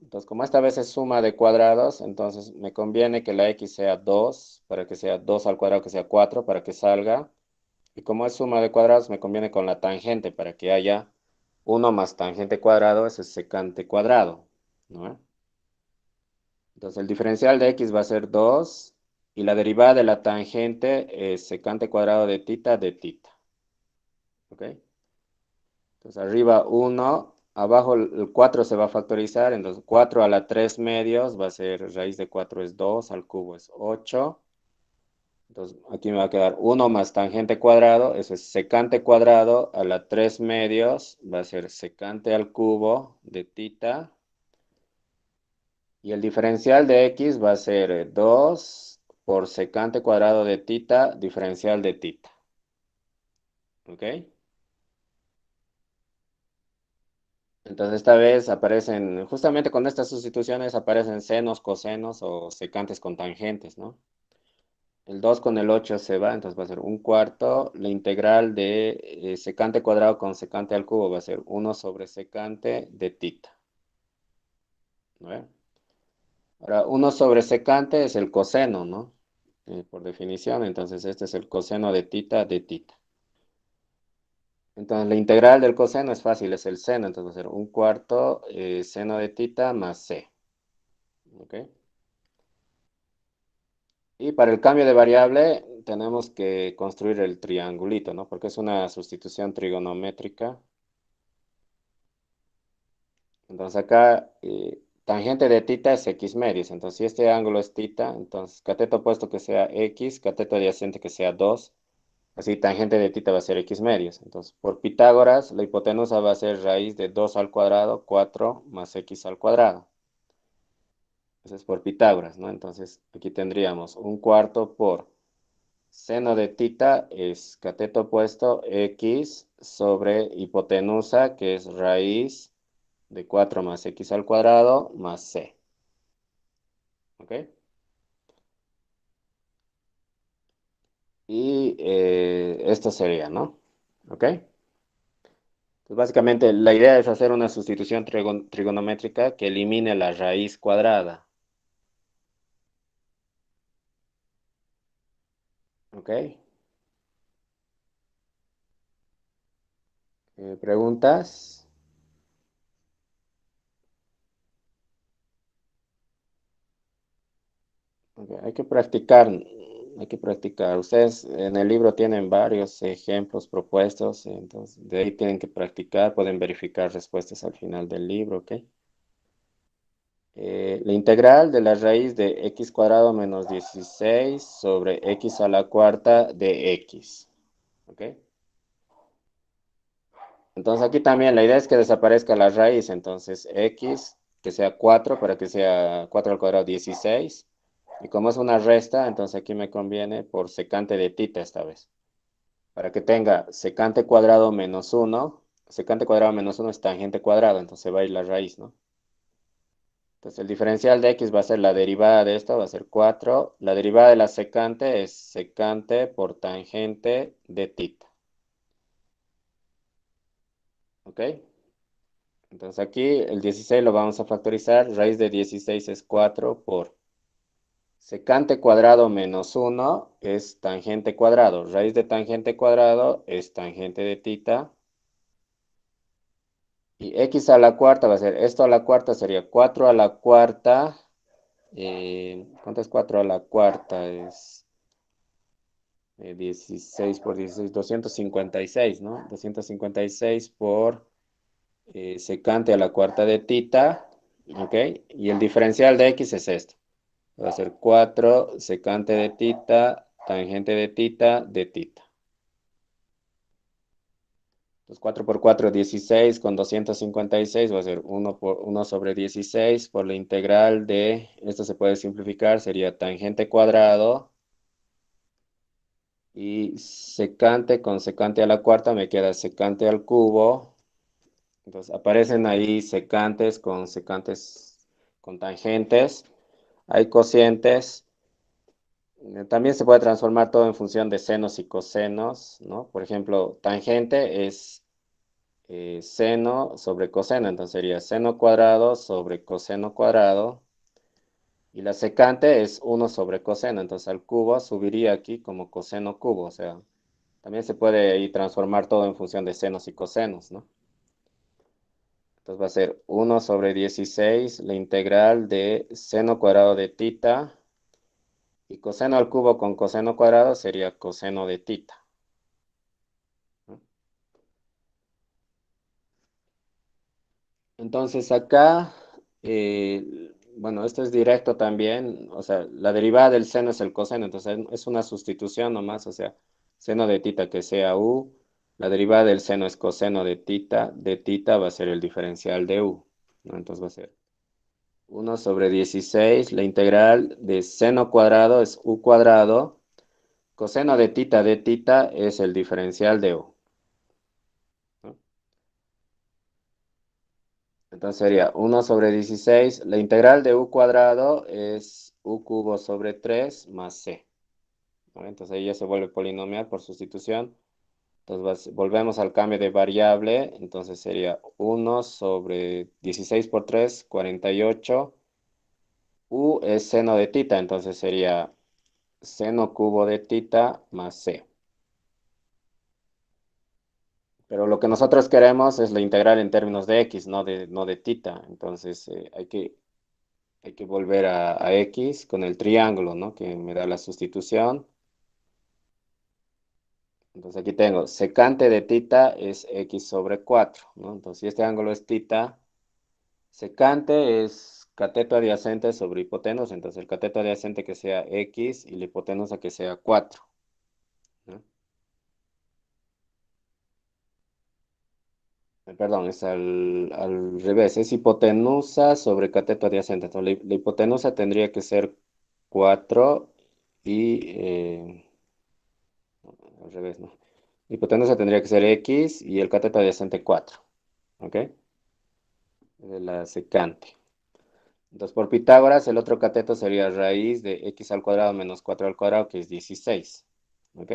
Entonces, como esta vez es suma de cuadrados, entonces me conviene que la x sea 2, para que sea 2 al cuadrado, que sea 4, para que salga. Y como es suma de cuadrados, me conviene con la tangente, para que haya 1 más tangente cuadrado, eso es secante cuadrado, ¿no? Entonces, el diferencial de x va a ser 2, y la derivada de la tangente es secante cuadrado de tita de tita. ¿Ok? Entonces arriba 1, abajo el 4 se va a factorizar, entonces 4 a la 3 medios va a ser, raíz de 4 es 2, al cubo es 8. Entonces aquí me va a quedar 1 más tangente cuadrado, eso es secante cuadrado a la 3 medios, va a ser secante al cubo de tita. Y el diferencial de x va a ser 2 por secante cuadrado de tita, diferencial de tita. ¿Ok? Entonces esta vez aparecen, justamente con estas sustituciones aparecen senos, cosenos o secantes con tangentes, ¿no? El 2 con el 8 se va, entonces va a ser 1/4. La integral de secante cuadrado con secante al cubo va a ser 1/secante de tita. ¿No? Ahora, 1/secante es el coseno, ¿no? Por definición, entonces este es el coseno de tita de tita. Entonces la integral del coseno es fácil, es el seno, entonces va a ser 1/4 seno de tita más c. ¿Ok? Y para el cambio de variable tenemos que construir el triangulito, ¿no? Porque es una sustitución trigonométrica. Entonces acá tangente de tita es x medios. Entonces si este ángulo es tita, entonces cateto opuesto que sea x, cateto adyacente que sea 2. Así tangente de tita va a ser x medios. Entonces por Pitágoras la hipotenusa va a ser raíz de 2 al cuadrado, 4 más x al cuadrado. Eso es por Pitágoras, ¿no? Entonces aquí tendríamos 1/4 por seno de tita es cateto opuesto x sobre hipotenusa, que es raíz de 4 más x al cuadrado más c. ¿Ok? Y esto sería, ¿no? ¿Ok? Pues básicamente la idea es hacer una sustitución trigonométrica que elimine la raíz cuadrada. ¿Ok? ¿Preguntas? Ok, hay que practicar, hay que practicar. Ustedes en el libro tienen varios ejemplos propuestos, entonces de ahí tienen que practicar, pueden verificar respuestas al final del libro, ¿ok? La integral de la raíz de x² menos 16 sobre x a la cuarta de x, ¿ok? Entonces aquí también la idea es que desaparezca la raíz, entonces x que sea 4 para que sea 4 al cuadrado 16. Y como es una resta, entonces aquí me conviene por secante de tita esta vez. para que tenga secante cuadrado menos uno. Secante cuadrado menos uno es tangente cuadrado, entonces va a ir la raíz, ¿no? Entonces el diferencial de x va a ser la derivada de esto, va a ser 4. La derivada de la secante es secante por tangente de tita. ¿Ok? Entonces aquí el 16 lo vamos a factorizar. Raíz de 16 es 4 por secante cuadrado menos uno es tangente cuadrado. Raíz de tangente cuadrado es tangente de tita. Y x a la cuarta va a ser, esto a la cuarta sería 4 a la cuarta. ¿Cuánto es 4 a la cuarta? Es 16 por 16, 256, ¿no? 256 por secante a la cuarta de tita, ¿ok? Y el diferencial de x es esto. Va a ser 4 secante de tita, tangente de tita. Entonces 4 por 4, 16 con 256 va a ser uno sobre 16 por la integral de, esto se puede simplificar, sería tangente cuadrado y secante con secante a la cuarta me queda secante al cubo. Entonces aparecen ahí secantes con tangentes, hay cocientes. También se puede transformar todo en función de senos y cosenos, ¿no? Por ejemplo, tangente es seno sobre coseno, entonces sería seno cuadrado sobre coseno cuadrado. Y la secante es uno sobre coseno, entonces al cubo subiría aquí como coseno cubo, o sea, también se puede ahí transformar todo en función de senos y cosenos, ¿no? Entonces va a ser uno sobre 16 la integral de seno cuadrado de tita, y coseno al cubo con coseno cuadrado sería coseno de tita, ¿no? Entonces acá, bueno, esto es directo también, o sea, la derivada del seno es el coseno, entonces es una sustitución nomás, o sea, seno de tita que sea u, la derivada del seno es coseno de tita va a ser el diferencial de u, ¿no? Entonces va a ser uno sobre 16 la integral de seno cuadrado es u cuadrado, coseno de tita es el diferencial de u, ¿no? Entonces sería uno sobre 16. La integral de u cuadrado es u cubo sobre 3 más c, ¿no? Entonces ahí ya se vuelve polinomial por sustitución. Entonces volvemos al cambio de variable. Entonces sería uno sobre 16 por 3, 48. U es seno de tita, entonces sería seno cubo de tita más c. Pero lo que nosotros queremos es la integral en términos de x, no de tita. Entonces hay que volver a X con el triángulo, ¿no? Que me da la sustitución. Entonces aquí tengo secante de tita es X sobre 4, ¿no? Entonces si este ángulo es tita, secante es cateto adyacente sobre hipotenusa. Entonces el cateto adyacente que sea X y la hipotenusa que sea 4, ¿no? Perdón, es al revés, es hipotenusa sobre cateto adyacente. Entonces la hipotenusa tendría que ser 4 y al revés, ¿no? La hipotenusa tendría que ser X y el cateto adyacente 4. ¿Ok? De la secante. Entonces, por Pitágoras, el otro cateto sería raíz de X al cuadrado menos 4 al cuadrado, que es 16. ¿Ok?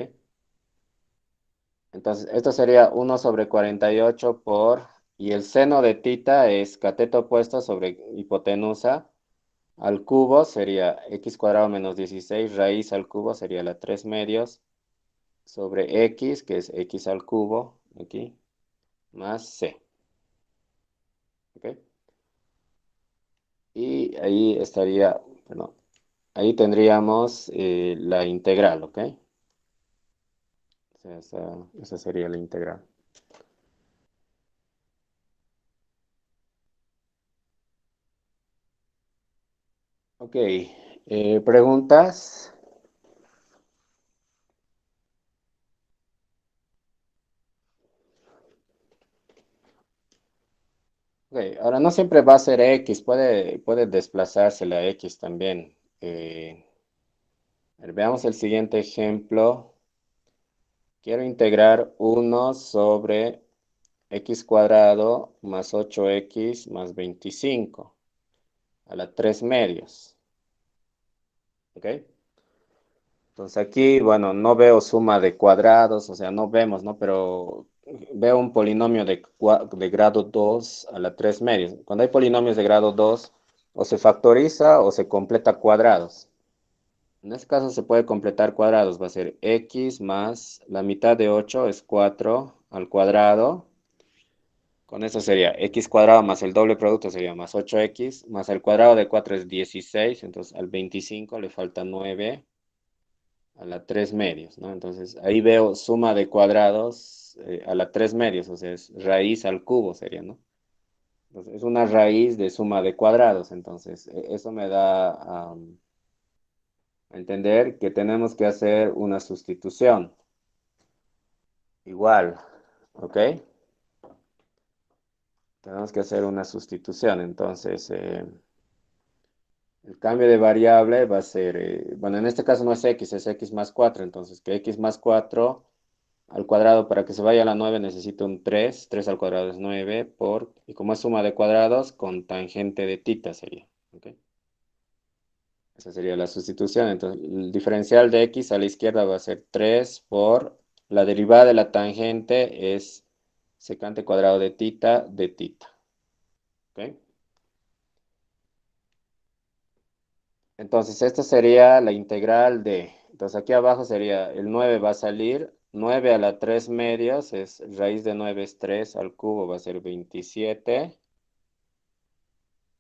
Entonces, esto sería 1 sobre 48 por... Y el seno de tita es cateto opuesto sobre hipotenusa al cubo, sería X cuadrado menos 16, raíz al cubo sería la 3 medios sobre X, que es X al cubo, aquí, más C. ¿Ok? Y ahí estaría, bueno, ahí tendríamos la integral, ¿ok? O sea, esa sería la integral. Ok, preguntas. Ok, ahora no siempre va a ser X, puede desplazarse la X también. A ver, veamos el siguiente ejemplo. Quiero integrar 1 sobre x cuadrado más 8x más 25 a la 3 medios. ¿Ok? Entonces aquí, bueno, no veo suma de cuadrados, o sea, no vemos, ¿no? Pero veo un polinomio de grado 2 a la 3 medios. Cuando hay polinomios de grado 2, o se factoriza o se completa cuadrados. En este caso se puede completar cuadrados, va a ser x más la mitad de 8 es 4 al cuadrado. Con eso sería x cuadrado más el doble producto sería más 8x, más el cuadrado de 4 es 16, entonces al 25 le falta 9 a la 3 medios, ¿no? Entonces ahí veo suma de cuadrados a la 3 medios, o sea, es raíz al cubo sería, ¿no? Entonces es una raíz de suma de cuadrados, entonces eso me da a entender que tenemos que hacer una sustitución. Igual, ¿ok? Tenemos que hacer una sustitución, entonces el cambio de variable va a ser, bueno, en este caso no es x más 4, entonces que x más 4 al cuadrado, para que se vaya a la 9 necesito un 3, 3 al cuadrado es 9, y como es suma de cuadrados, con tangente de tita sería, ¿ok? Esa sería la sustitución, entonces el diferencial de x a la izquierda va a ser 3 por la derivada de la tangente es secante cuadrado de tita, ¿ok? Entonces, esta sería la integral de, entonces aquí abajo sería, el 9 va a salir, 9 a la 3 medios, es raíz de 9 es 3 al cubo, va a ser 27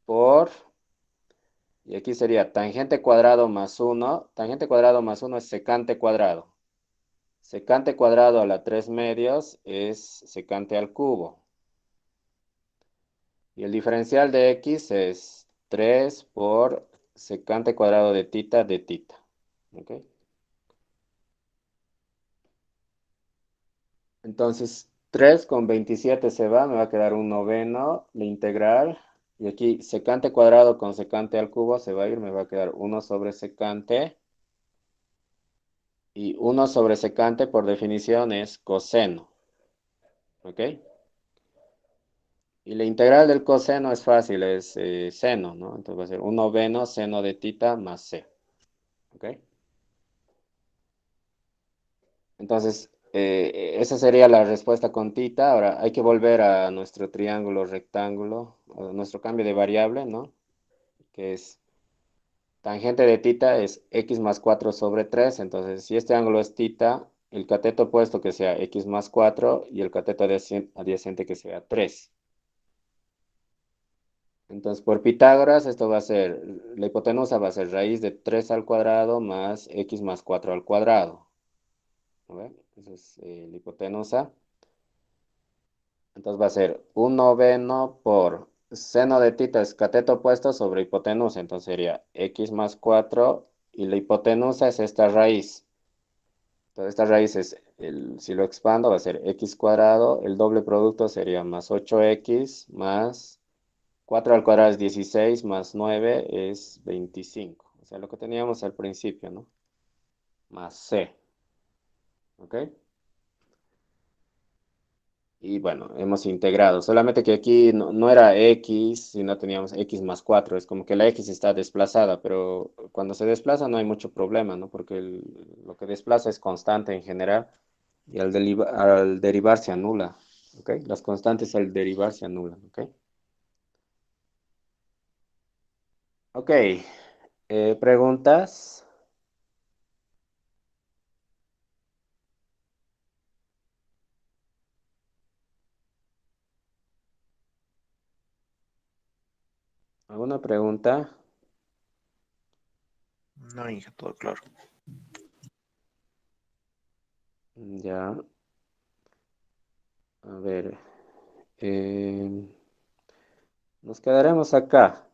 por, y aquí sería tangente cuadrado más 1, tangente cuadrado más 1 es secante cuadrado. Secante cuadrado a la 3 medios es secante al cubo. Y el diferencial de x es 3 por secante cuadrado de tita de tita. ¿Ok? Entonces, 3 con 27 se va, me va a quedar un noveno, la integral. Y aquí secante cuadrado con secante al cubo se va a ir, me va a quedar 1 sobre secante. Y 1 sobre secante por definición es coseno. ¿Ok? Y la integral del coseno es fácil, es seno, ¿no? Entonces va a ser un noveno seno de tita más c. ¿Ok? Entonces, esa sería la respuesta con tita. Ahora hay que volver a nuestro triángulo rectángulo, a nuestro cambio de variable, ¿no? Que es tangente de tita es x más 4 sobre 3. Entonces, si este ángulo es tita, el cateto opuesto que sea x más 4 y el cateto adyacente que sea 3. Entonces, por Pitágoras, esto va a ser, la hipotenusa va a ser raíz de 3 al cuadrado más x más 4 al cuadrado. ¿No ve? Esa es la hipotenusa. Entonces va a ser un noveno por seno de tita es cateto opuesto sobre hipotenusa. Entonces sería x más 4 y la hipotenusa es esta raíz. Entonces esta raíz es, si lo expando, va a ser x cuadrado. El doble producto sería más 8x más 4 al cuadrado es 16 más 9 es 25. O sea, lo que teníamos al principio, ¿no? Más c. ¿Ok? Y bueno, hemos integrado. Solamente que aquí no era x, sino teníamos x más 4. Es como que la x está desplazada, pero cuando se desplaza no hay mucho problema, ¿no? Porque lo que desplaza es constante en general y al derivar se anula. ¿Ok? Las constantes al derivar se anulan. ¿Ok? Ok. ¿Preguntas? ¿Alguna pregunta? No, hija, todo claro. Ya. A ver. eh, Nos quedaremos acá.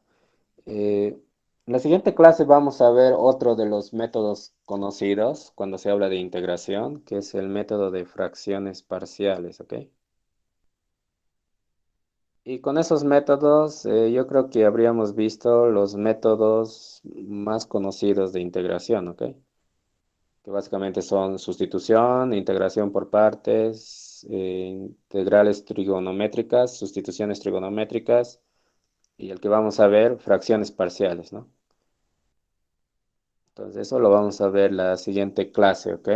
En la siguiente clase vamos a ver otro de los métodos conocidos cuando se habla de integración, que es el método de fracciones parciales, ¿ok? Y con esos métodos, yo creo que habríamos visto los métodos más conocidos de integración, ¿ok? que básicamente son sustitución, integración por partes, integrales trigonométricas, sustituciones trigonométricas, y el que vamos a ver, fracciones parciales, ¿no? Entonces eso lo vamos a ver la siguiente clase, ¿ok?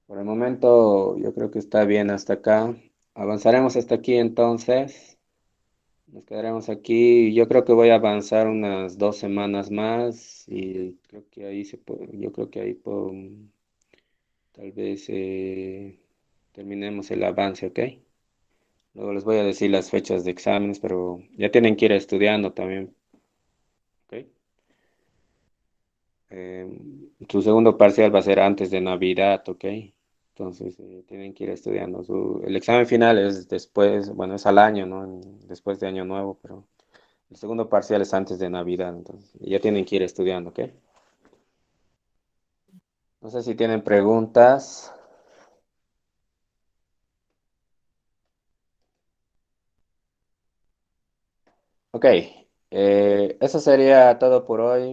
Por el momento yo creo que está bien hasta acá. Avanzaremos hasta aquí entonces. Nos quedaremos aquí. Yo creo que voy a avanzar unas 2 semanas más y creo que ahí yo creo que ahí tal vez terminemos el avance, ¿ok? Luego les voy a decir las fechas de exámenes, pero ya tienen que ir estudiando también, ¿ok? Su segundo parcial va a ser antes de Navidad, ¿ok? Entonces tienen que ir estudiando. El examen final es después, bueno, es al año, ¿no? Después de Año Nuevo, pero el segundo parcial es antes de Navidad, entonces ya tienen que ir estudiando, ¿ok? No sé si tienen preguntas. Ok, eso sería todo por hoy.